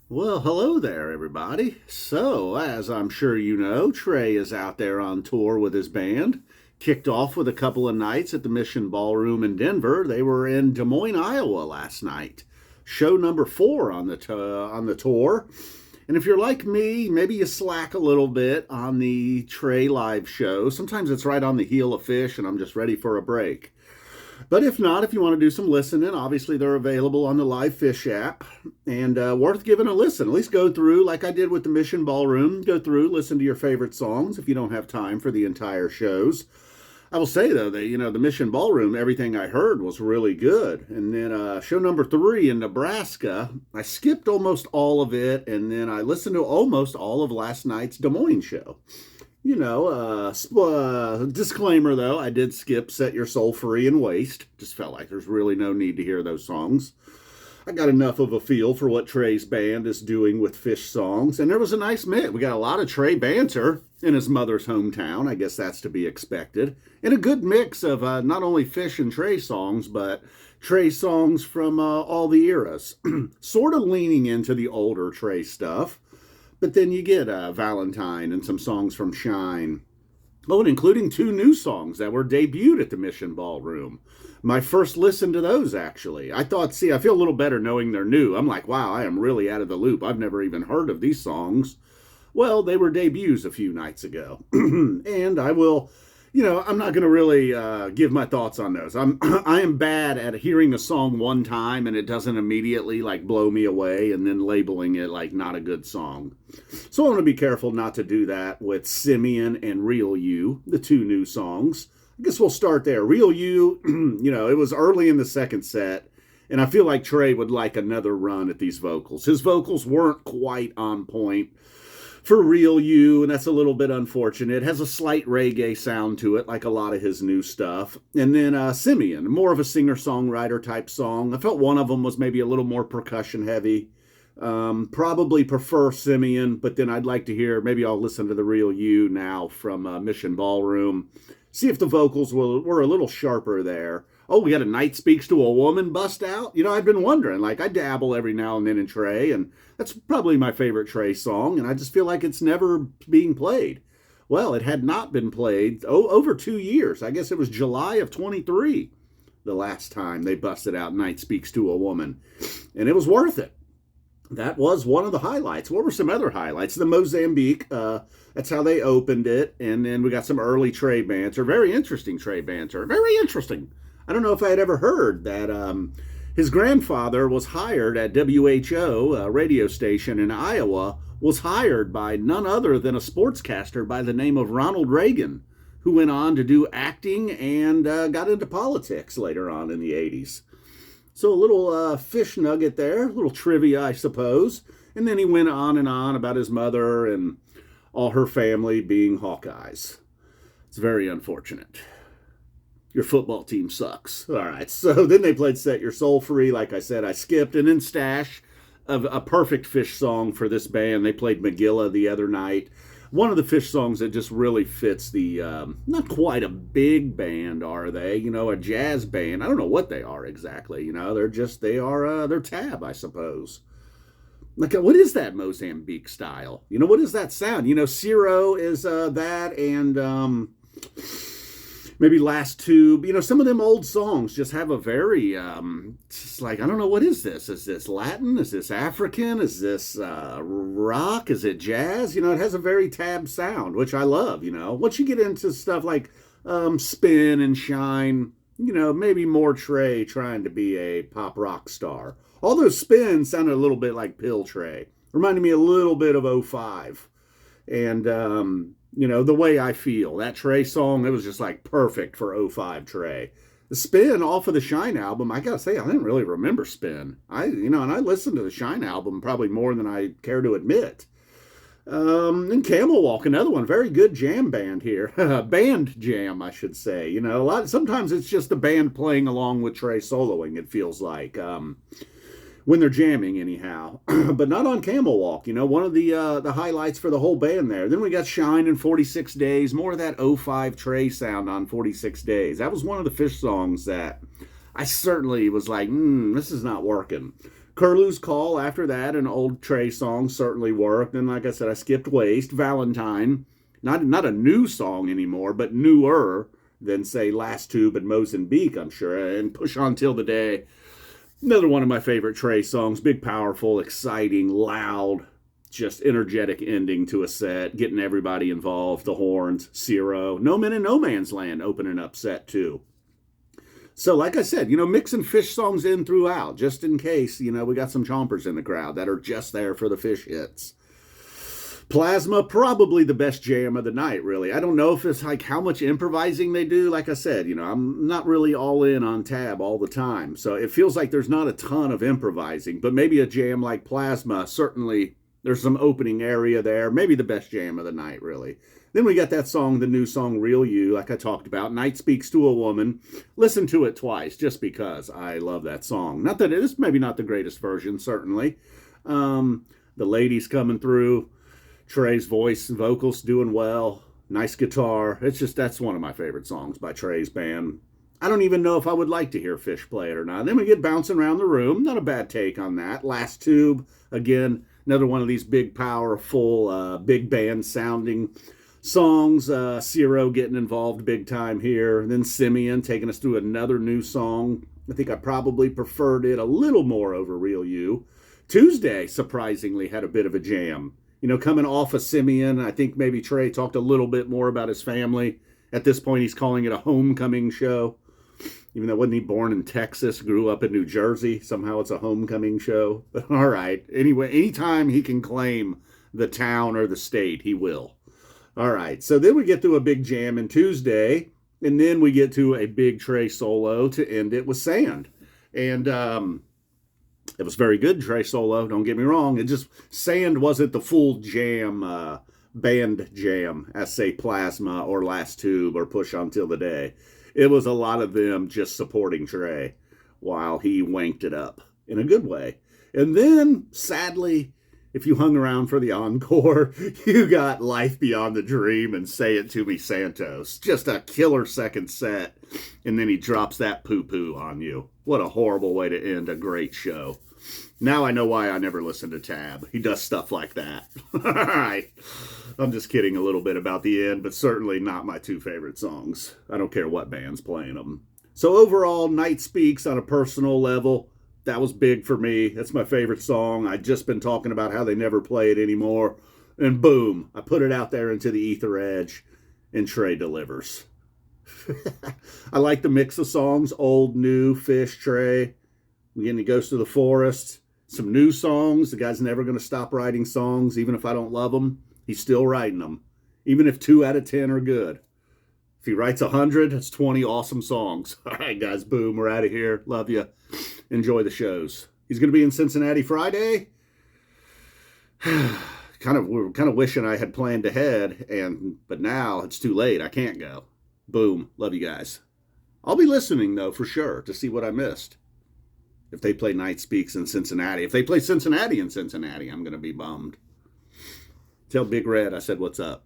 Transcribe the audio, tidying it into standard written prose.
Well, hello there, everybody. So, as I'm sure you know, Trey is out there on tour with his band. Kicked off with a couple of nights at the Mission Ballroom in Denver. They were in Des Moines, Iowa last night. Show number 4 on the tour. And if you're like me, maybe you slack a little bit on the Trey live show. Sometimes it's right on the heel of Fish, and I'm just ready for a break. But if not, if you want to do some listening, obviously they're available on the Live Fish app and worth giving a listen. At least go through, like I did with the Mission Ballroom, go through, listen to your favorite songs if you don't have time for the entire shows. I will say, though, that, the Mission Ballroom, everything I heard was really good. And then show number 3 in Nebraska, I skipped almost all of it, and then I listened to almost all of last night's Des Moines show. Disclaimer though, I did skip Set Your Soul Free and Waste. Just felt like there's really no need to hear those songs. I got enough of a feel for what Trey's band is doing with Fish songs, and there was a nice mix. We got a lot of Trey banter in his mother's hometown. I guess that's to be expected. And a good mix of not only Fish and Trey songs, but Trey songs from all the eras. Sort of leaning into the older Trey stuff. But then you get Valentine and some songs from Shine. Oh, and including 2 new songs that were debuted at the Mission Ballroom. My first listen to those, actually. I feel a little better knowing they're new. I'm like, wow, I am really out of the loop. I've never even heard of these songs. Well, they were debuts a few nights ago. And I will, I'm not going to really give my thoughts on those. I am bad at hearing a song one time and it doesn't immediately blow me away and then labeling it like not a good song. So I want to be careful not to do that with Simeon and Real You, the 2 new songs. I guess we'll start there. Real You, it was early in the second set, and I feel like Trey would like another run at these vocals. His vocals weren't quite on point for Real You, and that's a little bit unfortunate. It has a slight reggae sound to it, like a lot of his new stuff. And then Simeon, more of a singer-songwriter type song. I felt one of them was maybe a little more percussion heavy. Probably prefer Simeon, but then I'd like to hear, maybe I'll listen to the Real You now from Mission Ballroom. See if the vocals were a little sharper there. Oh, we got a Night Speaks to a Woman bust out. I've been wondering, I dabble every now and then in Trey, and that's probably my favorite Trey song, and I just feel like it's never being played. Well, it had not been played, over 2 years. I guess it was July of 23, the last time they busted out Night Speaks to a Woman, and it was worth it. That was one of the highlights. What were some other highlights? The Mozambique, that's how they opened it, and then we got some early Trey banter. Very interesting Trey banter. Very interesting. I don't know if I had ever heard that his grandfather was hired at WHO, a radio station in Iowa, was hired by none other than a sportscaster by the name of Ronald Reagan, who went on to do acting and got into politics later on in the 80s. So a little fish nugget there, a little trivia, I suppose. And then he went on and on about his mother and all her family being Hawkeyes. It's very unfortunate. Your football team sucks. All right, so then they played Set Your Soul Free. Like I said, I skipped. And then Stash, a perfect Fish song for this band. They played Megillah the other night. One of the Fish songs that just really fits the, not quite a big band, are they? A jazz band. I don't know what they are exactly. They're tab, I suppose. What is that Mozambique style? What is that sound? Ciro is that, and maybe Last Tube. Some of them old songs just have a very, just I don't know, what is this? Is this Latin? Is this African? Is this rock? Is it jazz? It has a very tab sound, which I love, Once you get into stuff like Spin and Shine, maybe more Trey trying to be a pop rock star. Although Spin sounded a little bit like Pill Trey. Reminded me a little bit of '05. And, The Way I Feel. That Trey song, it was just perfect for '05 Trey. The Spin off of the Shine album, I gotta say, I didn't really remember Spin. And I listened to the Shine album probably more than I care to admit. And Camel Walk, another one, very good jam band here. Band jam, I should say. Sometimes it's just the band playing along with Trey soloing, it feels like. When they're jamming, anyhow. But not on Camel Walk, one of the highlights for the whole band there. Then we got Shine in 46 Days, more of that '05 Trey sound on 46 Days. That was one of the Fish songs that I certainly was like, this is not working. Curlew's Call after that, an old Trey song, certainly worked. And like I said, I skipped Waste. Valentine, not a new song anymore, but newer than, say, Last Tube and Mozambique, I'm sure. And Push On Till the Day, another one of my favorite Trey songs. Big, powerful, exciting, loud, just energetic ending to a set, getting everybody involved. The horns, Zero, No Men in No Man's Land opening up set 2. So, like I said, mixing Fish songs in throughout, just in case, we got some chompers in the crowd that are just there for the Fish hits. Plasma, probably the best jam of the night, really. I don't know if it's like how much improvising they do. Like I said, I'm not really all in on Tab all the time. So it feels like there's not a ton of improvising, but maybe a jam like Plasma, certainly there's some opening area there. Maybe the best jam of the night, really. Then we got that song, the new song, Real You, like I talked about. Night Speaks to a Woman. Listen to it twice, just because I love that song. Not that it is maybe not the greatest version, certainly. The ladies coming through. Trey's voice and vocals doing well. Nice guitar. That's one of my favorite songs by Trey's band. I don't even know if I would like to hear Fish play it or not. Then we get Bouncing Around the Room. Not a bad take on that. Last Tube, again, another one of these big, powerful, big band sounding songs. Zero getting involved big time here. And then Simeon taking us through another new song. I think I probably preferred it a little more over Real You. Tuesday, surprisingly, had a bit of a jam. Coming off of Simeon, I think maybe Trey talked a little bit more about his family. At this point, he's calling it a homecoming show. Even though wasn't he born in Texas, grew up in New Jersey. Somehow it's a homecoming show. But all right. Anyway, anytime he can claim the town or the state, he will. All right. So then we get to a big jam in Tuesday. And then we get to a big Trey solo to end it with Sand. And it was very good, Trey solo, don't get me wrong. Sand wasn't the full jam, band jam, as say Plasma or Last Tube or Push On Till the Day. It was a lot of them just supporting Trey while he wanked it up in a good way. And then, sadly, if you hung around for the encore, you got Life Beyond the Dream and Say It To Me Santos. Just a killer second set. And then he drops that poo-poo on you. What a horrible way to end a great show. Now I know why I never listen to Tab. He does stuff like that. All right. I'm just kidding a little bit about the end, but certainly not my two favorite songs. I don't care what band's playing them. So overall, Night Speaks on a personal level. That was big for me. That's my favorite song. I'd just been talking about how they never play it anymore. And boom, I put it out there into the ether edge, and Trey delivers. I like the mix of songs, old, new, Fish, Trey. Again, he goes to the forest. Some new songs. The guy's never going to stop writing songs, even if I don't love them. He's still writing them, even if 2 out of 10 are good. If he writes 100, that's 20 awesome songs. All right, guys, boom, we're out of here. Love you. Enjoy the shows. He's going to be in Cincinnati Friday. kind of wishing I had planned ahead, but now it's too late. I can't go. Boom. Love you guys. I'll be listening, though, for sure, to see what I missed. If they play Night Speaks in Cincinnati. If they play Cincinnati in Cincinnati, I'm going to be bummed. Tell Big Red I said what's up.